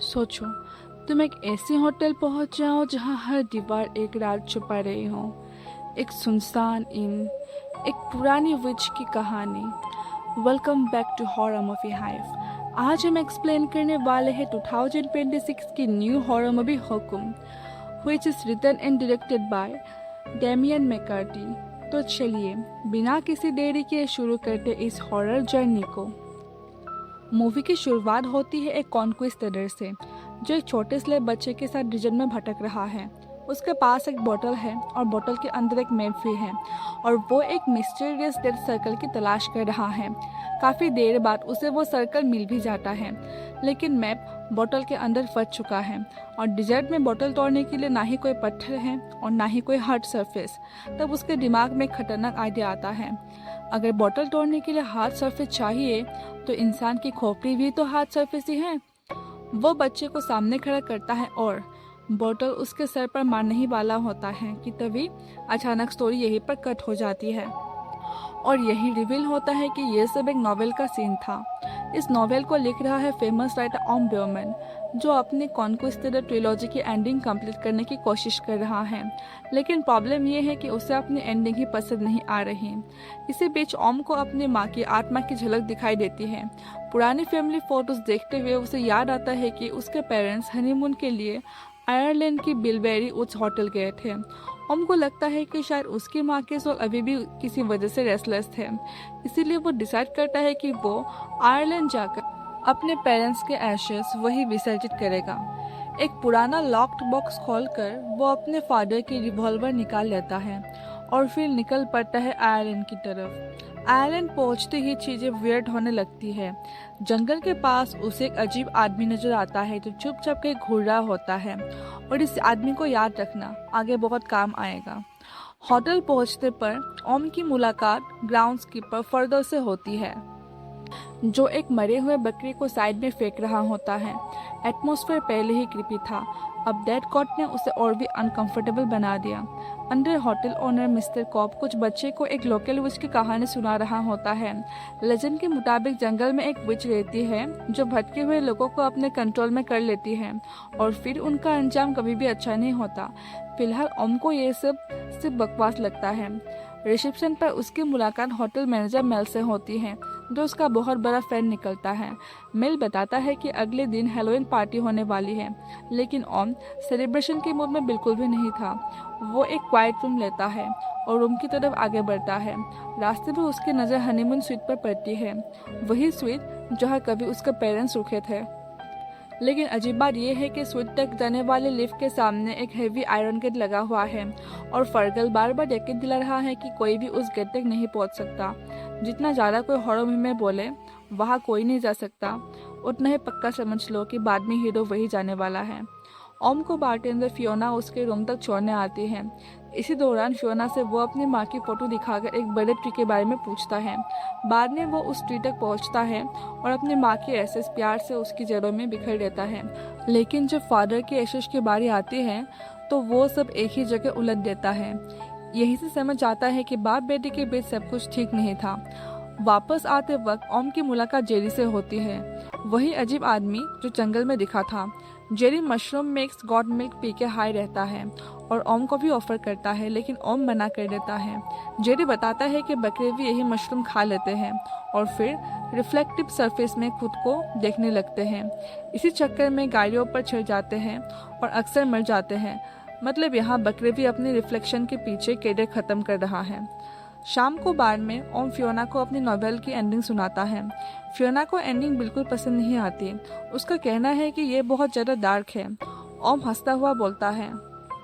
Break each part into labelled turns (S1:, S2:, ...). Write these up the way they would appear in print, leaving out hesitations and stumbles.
S1: सोचो, तुम एक ऐसे होटल पहुंच जाओ जहां हर दीवार एक राज छुपा रही हो। एक सुनसान इन, एक पुरानी विच की कहानी। Welcome back to horror movie hive. आज हम एक्सप्लेन करने वाले हैं 2026 की new horror movie Hokum, which is written and directed by Damian McCarthy. तो चलिए बिना किसी देरी के शुरू करते इस हॉरर जर्नी को। मूवी की शुरुआत होती है एक कॉन्क्विस्टडर से, जो एक छोटे से बच्चे के साथ डिजर्ट में भटक रहा है। उसके पास एक बोतल है और बोतल के अंदर एक मैप भी है, और वो एक मिस्टीरियस डेथ सर्कल की तलाश कर रहा है। काफ़ी देर बाद उसे वो सर्कल मिल भी जाता है, लेकिन मैप बोतल के अंदर फंस चुका है, और डिजर्ट में बोतल तोड़ने के लिए ना ही कोई पत्थर है और ना ही कोई हार्ड सरफेस। तब उसके दिमाग में एक खतरनाक आइडिया आता है। अगर बोतल तोड़ने के लिए हार्ड सरफेस चाहिए तो इंसान की खोपड़ी भी तो हार्ड सरफेस ही है। वो बच्चे को सामने खड़ा करता है और बोतल उसके सर पर मारने ही वाला होता है कि तभी अचानक स्टोरी यहीं पर कट हो जाती है, और यही रिवील होता है कि यह सब एक नॉवेल का सीन था। इस नॉवेल को लिख रहा है फेमस राइटर ओम ब्योमन, जो अपनी कॉन्क्विस्टडर ट्रिलॉजी की एंडिंग कंप्लीट करने की कोशिश कर रहा है। लेकिन प्रॉब्लम यह है कि उसे अपनी एंडिंग ही पसंद नहीं आ रही। इसी बीच ओम को अपनी माँ की आत्मा की झलक दिखाई देती है। पुरानी फैमिली फोटोज देखते हुए उसे याद आता है कि उसके पेरेंट्स हनीमून के लिए आयरलैंड की बिलबेरी उस होटल गए थे। ओम को लगता है कि शायद उसकी माँ के सोल अभी भी किसी वजह से रेस्टलेस थे, इसीलिए वो डिसाइड करता है कि वो आयरलैंड जाकर अपने पेरेंट्स के एशेस वही विसर्जित करेगा। एक पुराना लॉक्ड बॉक्स खोलकर वो अपने फादर की रिवॉल्वर निकाल लेता है और फिर निकल पड़ता है आयरलैंड की तरफ। आयरलैंड पहुंचते ही चीजें वियर्ड होने लगती है। जंगल के पास उसे एक अजीब आदमी नजर आता है जो चुपचाप के घूर रहा होता है, और इस आदमी को याद रखना आगे बहुत काम आएगा। होटल पहुंचने पर ओम की मुलाकात ग्राउंडकीपर फर्दर से होती है, जो एक मरे हुए बकरी को साइड में फेंक रहा होता है। एटमॉस्फेयर पहले ही क्रीपी था, अब डेड कॉट ने उसे और भी अनकंफर्टेबल बना दिया। अंडर होटल ओनर मिस्टर कॉप कुछ बच्चे को एक लोकल विच की कहानी सुना रहा होता है। लेजेंड के मुताबिक जंगल में एक विच रहती है जो भटके हुए लोगों को अपने कंट्रोल में कर लेती है, और फिर उनका अंजाम कभी भी अच्छा नहीं होता। फिलहाल ओम को ये सब सिर्फ बकवास लगता है। रिसेप्शन पर उसकी मुलाकात होटल मैनेजर मेल से होती है, जो उसका बहुत बड़ा फैन निकलता है। मेल बताता है कि अगले दिन हैलोवीन पार्टी होने वाली है, लेकिन ओम सेलिब्रेशन के मूड में बिल्कुल भी नहीं था। वो एक क्वाइट रूम लेता है और रूम की तरफ आगे बढ़ता है। रास्ते में उसकी नज़र हनीमून स्वीट पर पड़ती है, वही स्वीट जहाँ कभी उसके पेरेंट्स रुके थे। लेकिन अजीब बात यह है कि स्वीट तक जाने वाले लिफ्ट के सामने एक हेवी आयरन गेट लगा हुआ है, और फर्गल बार बार यकीन दिला रहा है कि कोई भी उस गेट तक नहीं पहुंच सकता। जितना ज़्यादा कोई हॉरर मूवी में बोले वहाँ कोई नहीं जा सकता, उतना ही पक्का समझ लो कि बाद में हीरो वही जाने वाला है। ओम को बारटेंडर फियोना उसके रूम तक छोड़ने आती है। इसी दौरान फियोना से वो अपनी माँ की फोटो दिखाकर एक बड़े ट्री के बारे में पूछता है। बाद में वो उस ट्री तक पहुंचता है और अपनी माँ के एसेस प्यार से उसकी जड़ों में बिखर देता है। लेकिन जब फादर के एसेस की बारी आती है तो वो सब एक ही जगह उलट देता है। यही से समझ आता है कि बाप बेटी के बीच सब कुछ ठीक नहीं था। वापस आते वक्त ओम की मुलाकात जेरी से होती है, वही अजीब आदमी जो जंगल में दिखा था। Jerry mushroom mix God milk P के हाई रहता है और ओम को भी ऑफर करता है, लेकिन ओम मना कर देता है। जेरी बताता है कि बकरे भी यही मशरूम खा लेते हैं और फिर रिफ्लेक्टिव सरफेस में खुद को देखने लगते हैं। इसी चक्कर में गाड़ियों पर चढ़ जाते हैं और अक्सर मर जाते हैं। मतलब यहाँ बकरे भी अपने रिफ्लेक्शन के पीछे कैरियर खत्म कर रहा है। शाम को बार में ओम फियोना को अपनी नॉवेल की एंडिंग सुनाता है। फियोना को एंडिंग बिल्कुल पसंद नहीं आती। उसका कहना है कि ये बहुत ज़्यादा डार्क है। ओम हंसता हुआ बोलता है,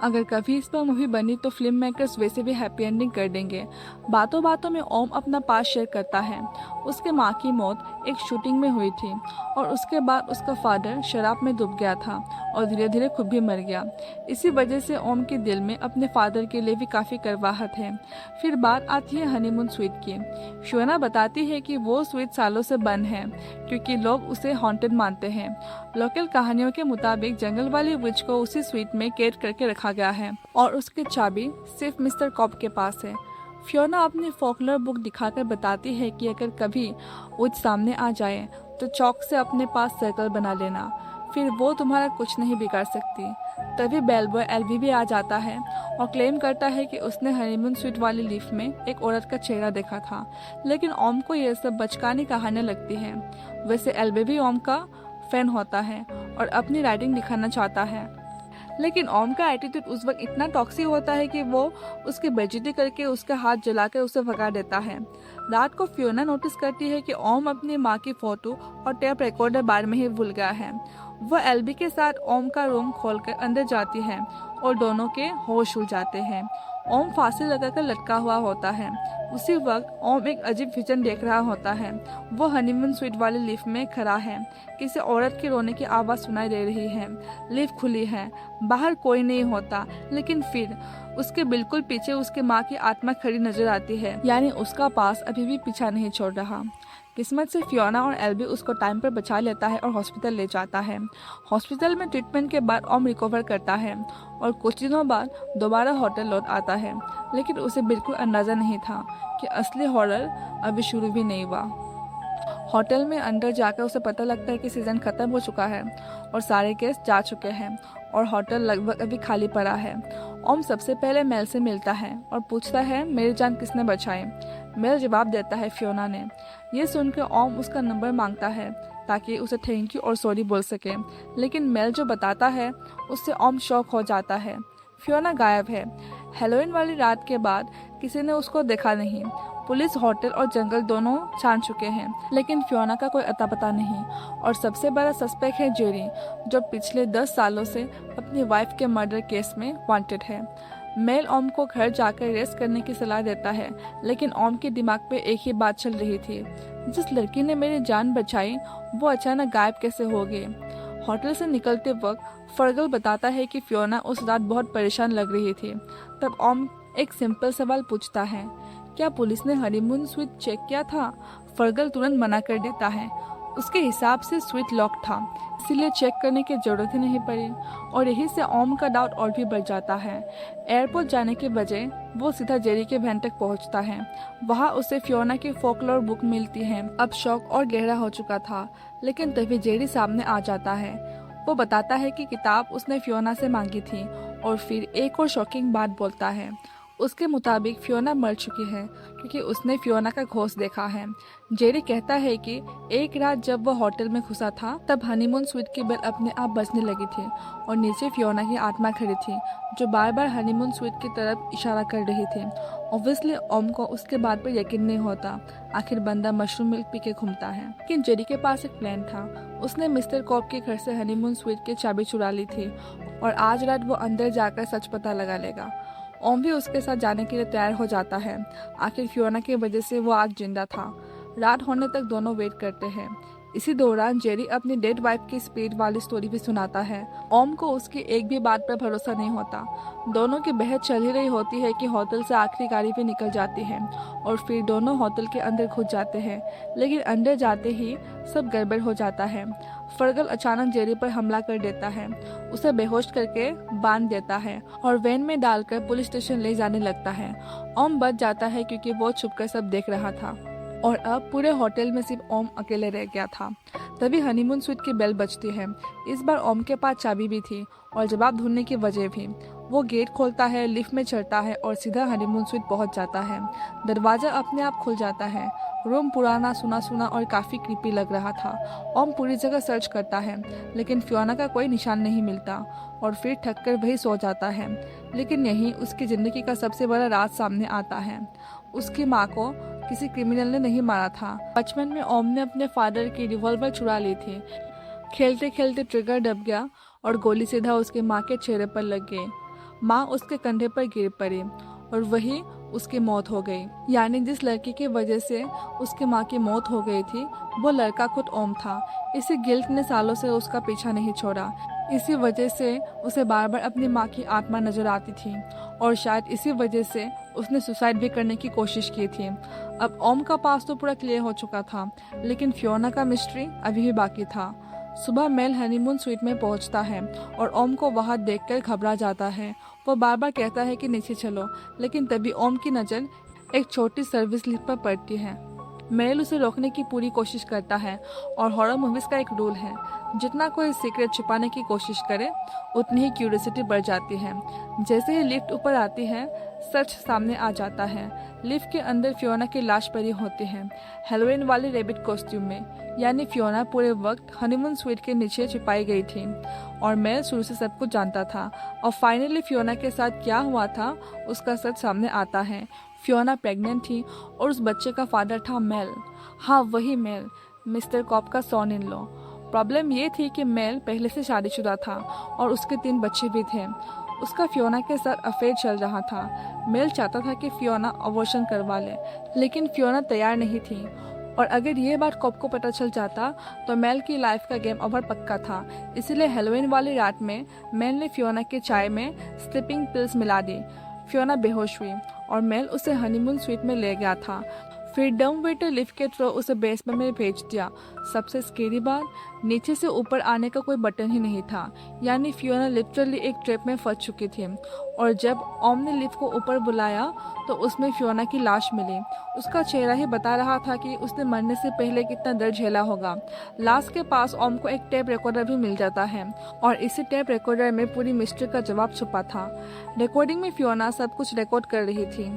S1: अगर कभी इस पर मूवी बनी तो फिल्म मेकर्स वैसे भी हैप्पी एंडिंग कर देंगे। बातों बातों में ओम अपना पास शेयर करता है। उसके माँ की मौत एक शूटिंग में हुई थी, और उसके बाद उसका फादर शराब में डूब गया था और धीरे धीरे खुद भी मर गया। इसी वजह से ओम के दिल में अपने फादर के लिए भी काफ़ी करवाहट है। फिर बात आती है हनीमून स्वीट की। फियोना बताती है कि वो स्वीट सालों से बंद है क्योंकि लोग उसे हॉन्टेड मानते हैं। लोकल कहानियों के मुताबिक जंगल वाली विच को उसी स्वीट में कैद करके रखा गया है, और उसकी चाबी सिर्फ मिस्टर कॉप के पास है। फियोना अपनी फोकलर बुक दिखाकर बताती है कि अगर कभी विच सामने आ जाए तो चौक से अपने पास सर्कल बना लेना। फिर वो तुम्हारा कुछ नहीं बिगाड़ सकती। तभी बेल बॉय एल्वी भी आ जाता है और क्लेम करता है कि उसने हनीमून स्वीट वाली लिफ्ट में एक औरत का चेहरा देखा था, लेकिन ओम को ये सब बचकानी कहानियां लगती है। वैसे एल्वे भी ओम का फैन होता है और अपनी राइटिंग दिखाना चाहता है, लेकिन ओम का एटीट्यूड उस वक्त इतना टॉक्सिक होता है कि वो उसकी बेइज्जती करके उसका हाथ जलाकर उसे भगा देता है। रात को फियोना नोटिस करती है कि ओम अपनी माँ की फोटो और टेप रिकॉर्डर बार में ही भूल गया है। वह एल्बी के साथ ओम का रूम खोलकर अंदर जाती है और दोनों के होश उड़ जाते हैं। ओम फांसी लगाकर लटका हुआ होता है। उसी वक्त ओम एक अजीब विजन देख रहा होता है। वो हनीमून स्वीट वाली लिफ्ट में खड़ा है। किसी औरत के रोने की आवाज़ सुनाई दे रही है। लिफ्ट खुली है, बाहर कोई नहीं होता, लेकिन फिर उसके बिल्कुल पीछे उसके माँ की आत्मा खड़ी नजर आती है, यानी उसका पास अभी भी पीछा नहीं छोड़ रहा। किस्मत से फियोना और एल्बी उसको टाइम पर बचा लेता है और हॉस्पिटल ले जाता है। हॉस्पिटल में ट्रीटमेंट के बाद ओम रिकवर करता है और कुछ दिनों बाद दोबारा होटल लौट आता है, लेकिन उसे बिल्कुल अंदाजा नहीं था कि असली हॉरर अभी शुरू भी नहीं हुआ। होटल में अंदर जाकर उसे पता लगता है कि सीजन खत्म हो चुका है और सारे गेस्ट जा चुके हैं और होटल लगभग अभी खाली पड़ा है। ओम सबसे पहले मेल से मिलता है और पूछता है मेरी जान किसने बचाई। मेल जवाब देता है फियोना ने। ये सुनकर ओम उसका नंबर मांगता है ताकि उसे थैंक यू और सॉरी बोल सके, लेकिन मेल जो बताता है उससे ओम शॉक हो जाता है। फियोना गायब है। हेलोइन वाली रात के बाद किसी ने उसको देखा नहीं। पुलिस होटल और जंगल दोनों छान चुके हैं, लेकिन फियोना का कोई अता पता नहीं। और सबसे बड़ा सस्पेक्ट है जेरी, जो पिछले 10 सालों से अपनी वाइफ के मर्डर केस में वांटेड है। मेल ओम को घर जाकर रेस्ट करने की सलाह देता है, लेकिन ओम के दिमाग पे एक ही बात चल रही थी, जिस लड़की ने मेरी जान बचाई वो अचानक गायब कैसे हो गई। होटल से निकलते वक्त फर्गल बताता है कि फियोना उस रात बहुत परेशान लग रही थी। तब ओम एक सिंपल सवाल पूछता है, क्या पुलिस ने हनीमून स्वीट चेक किया था? फर्गल तुरंत मना कर देता है। उसके हिसाब से स्वीट लॉक था, इसीलिए चेक करने की जरूरत ही नहीं पड़ी। और यही से ओम का डाउट और भी बढ़ जाता है। एयरपोर्ट जाने के बजाय वो सीधा जेरी के वैन तक पहुंचता है। वहां उसे फियोना की फोकलोर बुक मिलती है। अब शौक और गहरा हो चुका था, लेकिन तभी जेरी सामने आ जाता है। वो बताता है कि किताब उसने फियोना से मांगी थी और फिर एक और शॉकिंग बात बोलता है। उसके मुताबिक फियोना मर चुकी है क्योंकि उसने फियोना का घोस्ट देखा है। जेरी कहता है कि एक रात जब वह होटल में घुसा था तब हनीमून स्वीट की बेल अपने आप बजने लगी थी और नीचे फियोना की आत्मा खड़ी थी, जो बार बार हनीमून स्वीट की तरफ इशारा कर रही थी। ऑब्वियसली ओम को उसके बात पर यकीन नहीं होता। आखिर बंदा मशरूम मिल्क पी के घूमता है। लेकिन जेरी के पास एक प्लान था। उसने मिस्टर कॉप के घर से हनीमून स्वीट की चाबी चुरा ली थी और आज रात वो अंदर जाकर सच पता लगा लेगा। ओम भी उसके साथ जाने के लिए तैयार हो जाता है। आखिर फियोना की वजह से वो आज जिंदा था। रात होने तक दोनों वेट करते हैं। इसी दौरान जेरी अपनी डेड वाइफ की स्पीड वाली स्टोरी भी सुनाता है। ओम को उसकी एक भी बात पर भरोसा नहीं होता। दोनों की बहस चल ही रही होती है कि होटल से आखिरी गाड़ी भी निकल जाती है और फिर दोनों होटल के अंदर घुस जाते हैं, लेकिन अंदर जाते ही सब गड़बड़ हो जाता है। फर्गल अचानक जेरी पर हमला कर देता है, उसे बेहोश करके बांध देता है और वैन में डालकर पुलिस स्टेशन ले जाने लगता है। ओम बच जाता है क्योंकि वो छुपकर सब देख रहा था और अब पूरे होटल में सिर्फ ओम अकेले रह गया था। तभी हनीमून स्वीट की बेल बजती है। इस बार ओम के पास चाबी भी थी और जवाब ढूंढने की वजह भी। वो गेट खोलता है, लिफ्ट में चढ़ता है और सीधा हनीमून स्वीट पहुंच जाता है। दरवाजा अपने आप खुल जाता है। रूम पुराना, सुना सुना और काफी क्रीपी लग रहा था। ओम पूरी जगह सर्च करता है, लेकिन फियोना का कोई निशान नहीं मिलता और फिर थक कर वही सो जाता है। लेकिन यहीं उसकी जिंदगी का सबसे बड़ा राज सामने आता है। उसकी माँ को किसी क्रिमिनल ने नहीं मारा था। बचपन में ओम ने अपने फादर की रिवॉल्वर चुरा ली थी। खेलते खेलते ट्रिगर दब गया और गोली सीधा उसके माँ के चेहरे पर लग गई। माँ उसके कंधे पर गिर पड़ी और वही उसकी मौत हो गई। यानी जिस लड़की की वजह से उसकी माँ की मौत हो गई थी वो लड़का खुद ओम था। इसी गिल्ट ने सालों से उसका पीछा नहीं छोड़ा। इसी वजह से उसे बार बार अपनी माँ की आत्मा नजर आती थी और शायद इसी वजह से उसने सुसाइड भी करने की कोशिश की थी। अब ओम का पास तो पूरा क्लियर हो चुका था, लेकिन फियोना का मिस्ट्री अभी भी बाकी था। सुबह मेल हनीमून स्वीट में पहुंचता है और ओम को वहां देखकर घबरा जाता है। वो बार बार कहता है कि नीचे चलो, लेकिन तभी ओम की नज़र एक छोटी सर्विस लिफ्ट पर पड़ती है। मेल उसे रोकने की पूरी कोशिश करता है और हॉरर मूवीज का एक रूल है, जितना कोई सीक्रेट छुपाने की कोशिश करे उतनी ही क्यूरियोसिटी बढ़ जाती है। जैसे ही लिफ्ट ऊपर आती है सच सामने आ जाता है। लिफ्ट के अंदर फियोना की लाश पड़ी होती है, हेलोइन वाले रेबिट कॉस्ट्यूम में। यानी फियोना पूरे वक्त हनीमून स्वीट के नीचे छिपाई गई थी और मेल शुरू से सब कुछ जानता था। और फाइनली फियोना के साथ क्या हुआ था उसका सच सामने आता है। फियोना प्रेग्नेंट थी और उस बच्चे का फादर था मेल। हाँ, वही मेल, मिस्टर कॉप का सॉन इन लॉ। प्रॉब्लम ये थी कि मेल पहले से शादीशुदा था और उसके 3 बच्चे भी थे। उसका फियोना के साथ अफेयर चल रहा था। मेल चाहता था कि फियोना अबॉर्शन करवा ले, लेकिन फियोना तैयार नहीं थी। और अगर ये बात कॉप को पता चल जाता तो मेल की लाइफ का गेम ओवर पक्का था। इसीलिए हेलोइन वाली रात में मेल ने फियोना के चाय में स्लीपिंग पिल्स मिला दी। फियोना बेहोश हुई और मेल उसे हनीमून स्वीट में ले गया था। फिर डम वेटर लिफ्ट के थ्रू उसे बेसमेंट में भेज दिया। सबसे स्केरी बात, नीचे से ऊपर आने का कोई बटन ही नहीं था। यानी फियोना लिटरली एक ट्रैप में फंस चुकी थी। और जब ओम ने लिफ्ट को ऊपर बुलाया तो उसमें फियोना की लाश मिली। उसका चेहरा ही बता रहा था कि उसने मरने से पहले कितना दर्द झेला होगा। लाश के पास ओम को एक टेप रिकॉर्डर भी मिल जाता है और इसी टेप रिकॉर्डर में पूरी मिस्ट्री का जवाब छुपा था। रिकॉर्डिंग में फियोना सब कुछ रिकॉर्ड कर रही थी,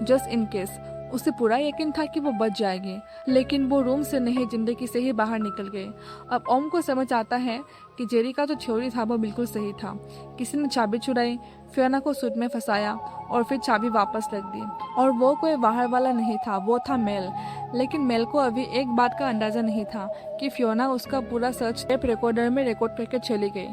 S1: जस्ट इन केस। उसे पूरा यकीन था कि वो बच जाएगी, लेकिन वो रूम से नहीं जिंदगी से ही बाहर निकल गई। अब ओम को समझ आता है कि जेरी का जो थ्योरी था वो बिल्कुल सही था। किसी ने चाबी चुराई, फियोना को सूट में फंसाया और फिर चाबी वापस रख दी। और वो कोई बाहर वाला नहीं था, वो था मेल। लेकिन मेल को अभी एक बात का अंदाजा नहीं था कि फियोना उसका पूरा सर्च टेप रिकॉर्डर में रिकॉर्ड करके चली गई।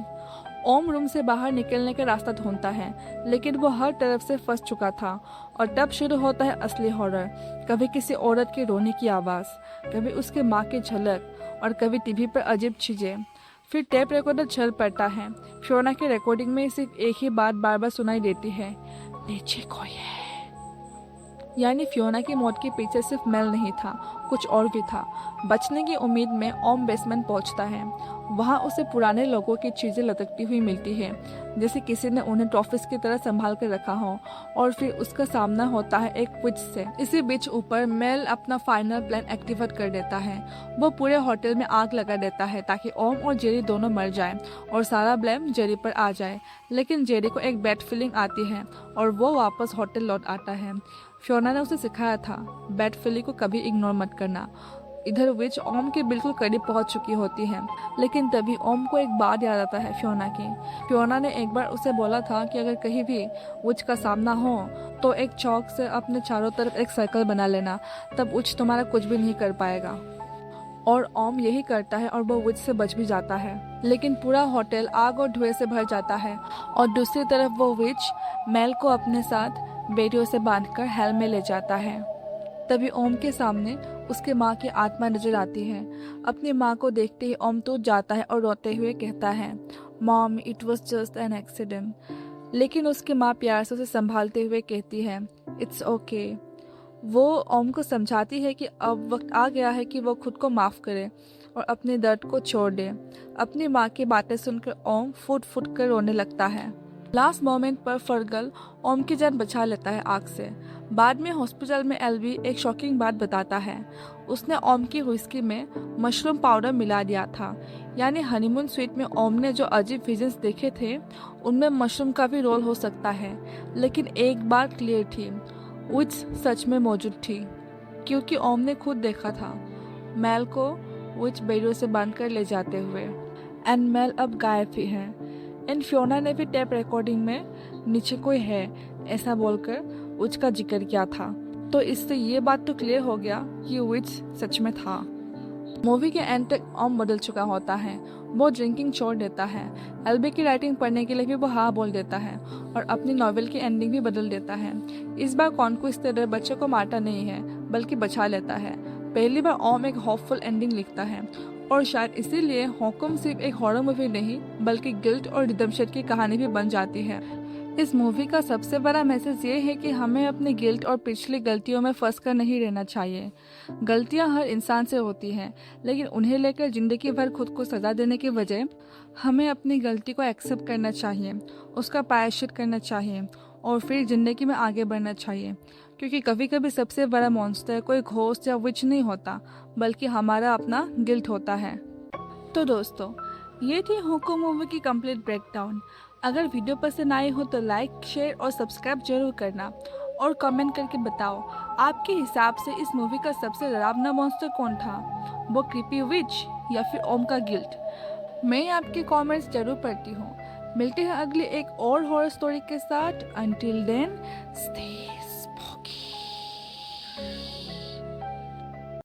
S1: ओम रूम से बाहर निकलने का रास्ता ढूंढता है, लेकिन वो हर तरफ से फंस चुका था। और तब शुरू होता है असली हॉरर। कभी किसी औरत के रोने की आवाज़, कभी उसके माँ की झलक और कभी टीवी पर अजीब चीज़ें। फिर टेप रिकॉर्डर चल पड़ता है। फियोना की रिकॉर्डिंग में सिर्फ एक ही बात बार बार सुनाई देती है, नीचे कोई है। यानी फियोना की मौत के पीछे सिर्फ मेल नहीं था, कुछ और भी था। बचने की उम्मीद में ओम बेसमेंट पहुंचता है। वहां उसे पुराने लोगों की चीजें लटकती हुई मिलती है, जैसे किसी ने उन्हें ट्रॉफिस की तरह संभाल कर रखा हो। और फिर उसका सामना होता है एक विच से। इसी बीच ऊपर मेल अपना फाइनल प्लान एक्टिवेट कर देता है। वो पूरे होटल में आग लगा देता है ताकि ओम और जेरी दोनों मर जाएं और सारा ब्लेम जेरी पर आ जाए। लेकिन जेरी को एक बैड फीलिंग आती है और वो वापस होटल लौट आता है। फियोना ने उसे सिखाया था बैड फीलिंग को कभी इग्नोर मत करना। इधर विच ओम के बिल्कुल करीब पहुंच चुकी होती है, लेकिन तभी ओम को एक बात याद आता है फियोना की। फियोना ने एक बार उसे बोला था कि अगर कहीं भी विच का सामना हो तो एक चौक से अपने चारों तरफ एक सर्कल बना लेना, तब विच तुम्हारा कुछ भी नहीं कर पाएगा। और ओम यही करता है और वो विच से बच भी जाता है। लेकिन पूरा होटल आग और धुएं से भर जाता है और दूसरी तरफ वो विच मेल को अपने साथ बेड़ियों से बांधकर हेल में ले जाता है। तभी ओम के सामने उसके माँ की आत्मा नजर आती है। अपनी माँ को देखते ही ओम टूट जाता है और रोते हुए कहता है, mom it was just an accident. लेकिन उसकी माँ प्यार से उसे संभालते हुए कहती है, इट्स ओके। वो ओम को समझाती है कि अब वक्त आ गया है कि वो खुद को माफ़ करे और अपने दर्द को छोड़ दे। अपनी माँ की बातें सुनकर ओम फुट फुट कर रोने लगता है। लास्ट मोमेंट पर फर्गल ओम की जान बचा लेता है आग से। बाद में हॉस्पिटल में एल्वी एक शॉकिंग बात बताता है। उसने ओम की व्हिस्की में मशरूम पाउडर मिला दिया था। यानी हनीमून स्वीट में ओम ने जो अजीब विजन्स देखे थे उनमें मशरूम का भी रोल हो सकता है। लेकिन एक बात क्लियर थी, विच सच में मौजूद थी, क्योंकि ओम ने खुद देखा था मेल को विच बेड़ियों से बांधकर ले जाते हुए। एंड मेल अब गायब ही है। एंड फियोना ने भी टेप रिकॉर्डिंग में नीचे कोई है ऐसा बोलकर विच का जिक्र किया था। तो इससे ये बात तो क्लियर हो गया कि विच सच में था। मूवी के एंड तक ओम बदल चुका होता है। वो ड्रिंकिंग छोड़ देता है। एल्बी की राइटिंग पढ़ने के लिए भी वो हाँ बोल देता है और अपनी नॉवेल की एंडिंग भी बदल देता है। इस बार कॉन्क्विस्टेडर बच्चे को मारता नहीं है बल्कि बचा लेता है। पहली बार ओम एक होपफुल एंडिंग लिखता है और शायद इसीलिए हुक्म सिर्फ एक हॉरर मूवी नहीं बल्कि गिल्ट और रिडेम्पशन की कहानी भी बन जाती है। इस मूवी का सबसे बड़ा मैसेज ये है कि हमें अपने गिल्ट और पिछली गलतियों में फंस कर नहीं रहना चाहिए। गलतियां हर इंसान से होती हैं, लेकिन उन्हें लेकर जिंदगी भर खुद को सजा देने के बजाय हमें अपनी गलती को एक्सेप्ट करना चाहिए, उसका प्रायश्चित करना चाहिए और फिर जिंदगी में आगे बढ़ना चाहिए। क्योंकि कभी कभी सबसे बड़ा मॉन्स्टर कोई घोस्ट या विच नहीं होता बल्कि हमारा अपना गिल्ट होता है। तो दोस्तों, ये थी होको मूवी की कंप्लीट ब्रेकडाउन। अगर वीडियो पसंद आई हो तो लाइक, शेयर और सब्सक्राइब जरूर करना और कमेंट करके बताओ आपके हिसाब से इस मूवी का सबसे डरावना मॉन्स्टर कौन था, वो क्रीपी विच या फिर ओम का गिल्ट। मैं आपके कमेंट्स जरूर पढ़ती हूँ। मिलते हैं अगले एक और हॉरर स्टोरी के साथ। Until then stay spooky.